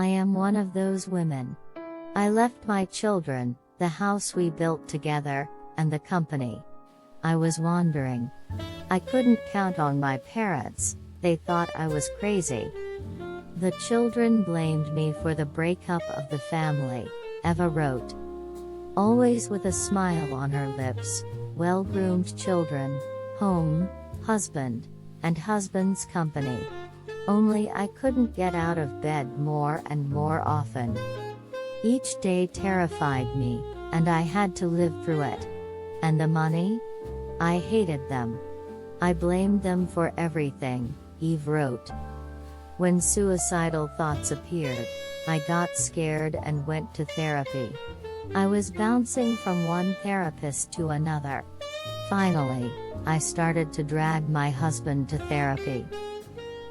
I am one of those women. I left my children, the house we built together, and the company. I was wandering. I couldn't count on my parents, they thought I was crazy. The children blamed me for the breakup of the family, Eva wrote. Always with a smile on her lips, well-groomed children, home, husband, and husband's company. Only I couldn't get out of bed more and more often. Each day terrified me, and I had to live through it. And the money? I hated them. I blamed them for everything, Eve wrote. When suicidal thoughts appeared, I got scared and went to therapy. I was bouncing from one therapist to another. Finally, I started to drag my husband to therapy.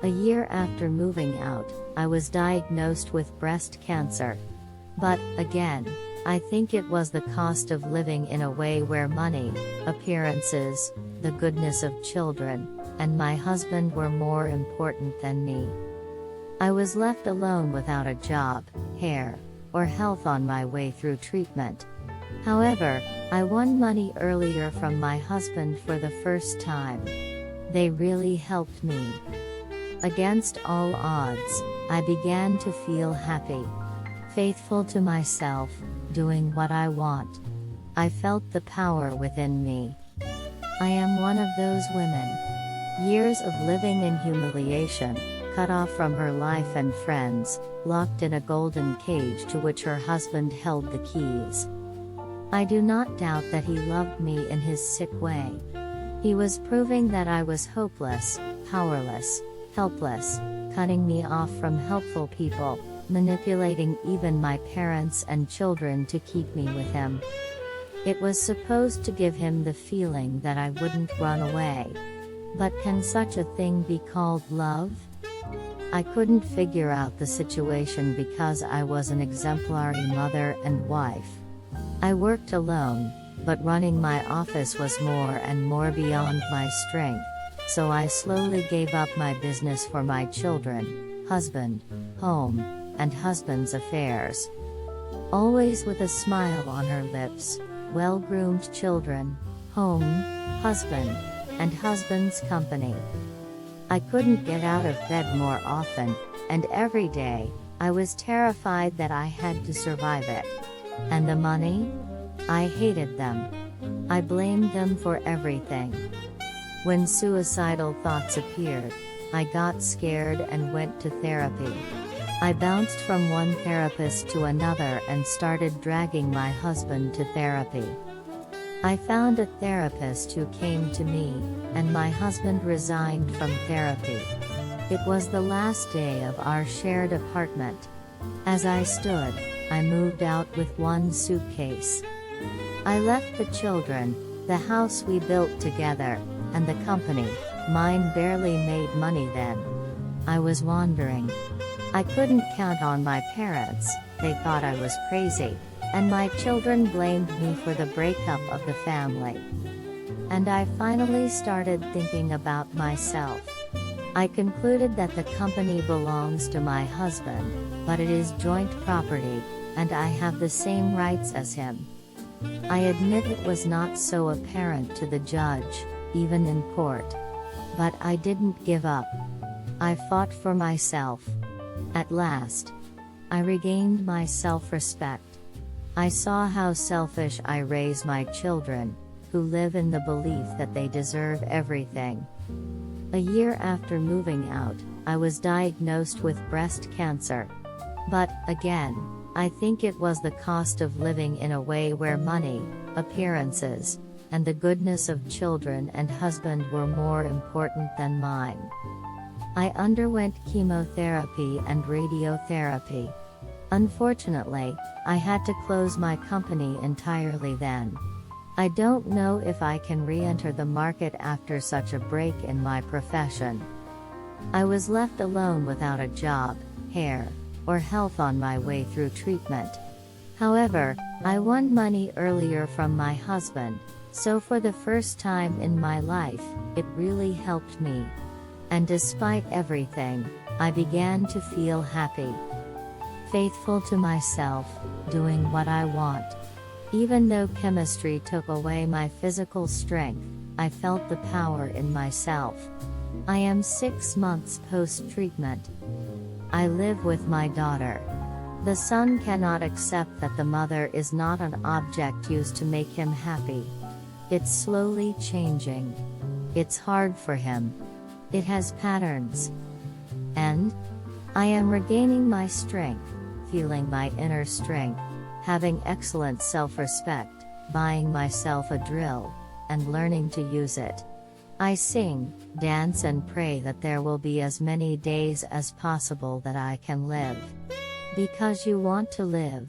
A year after moving out, I was diagnosed with breast cancer. But, again, I think it was the cost of living in a way where money, appearances, the goodness of children, and my husband were more important than me. I was left alone without a job, hair, or health on my way through treatment. However, I won money earlier from my husband for the first time. They really helped me. Against all odds, I began to feel happy. Faithful to myself, doing what I want. I felt the power within me. I am one of those women. Years of living in humiliation, cut off from her life and friends, locked in a golden cage to which her husband held the keys. I do not doubt that he loved me in his sick way. He was proving that I was hopeless, powerless, helpless, cutting me off from helpful people, manipulating even my parents and children to keep me with him. It was supposed to give him the feeling that I wouldn't run away. But can such a thing be called love? I couldn't figure out the situation because I was an exemplary mother and wife. I worked alone, but running my office was more and more beyond my strength, so I slowly gave up my business for my children, husband, home, and husband's affairs. Always with a smile on her lips, well-groomed children, home, husband, and husband's company. I couldn't get out of bed more often, and every day, I was terrified that I had to survive it. And the money? I hated them. I blamed them for everything. When suicidal thoughts appeared, I got scared and went to therapy. I bounced from one therapist to another and started dragging my husband to therapy. I found a therapist who came to me, and my husband resigned from therapy. It was the last day of our shared apartment. As I stood, I moved out with one suitcase. I left the children, the house we built together, and the company. Mine barely made money then. I was wandering. I couldn't count on my parents, they thought I was crazy. And my children blamed me for the breakup of the family. And I finally started thinking about myself. I concluded that the company belongs to my husband, but it is joint property, and I have the same rights as him. I admit it was not so apparent to the judge, even in court. But I didn't give up. I fought for myself. At last, I regained my self-respect. I saw how selfish I raise my children, who live in the belief that they deserve everything. A year after moving out, I was diagnosed with breast cancer. But, again, I think it was the cost of living in a way where money, appearances, and the goodness of children and husband were more important than mine. I underwent chemotherapy and radiotherapy. Unfortunately, I had to close my company entirely then. I don't know if I can re-enter the market after such a break in my profession. I was left alone without a job, hair, or health on my way through treatment. However, I won money earlier from my husband, so for the first time in my life, it really helped me. And despite everything, I began to feel happy. Faithful to myself, doing what I want. Even though chemistry took away my physical strength, I felt the power in myself. I am 6 months post-treatment. I live with my daughter. The son cannot accept that the mother is not an object used to make him happy. It's slowly changing. It's hard for him. It has patterns. And I am regaining my strength, feeling my inner strength, having excellent self-respect, buying myself a drill, and learning to use it. I sing, dance and pray that there will be as many days as possible that I can live. Because you want to live.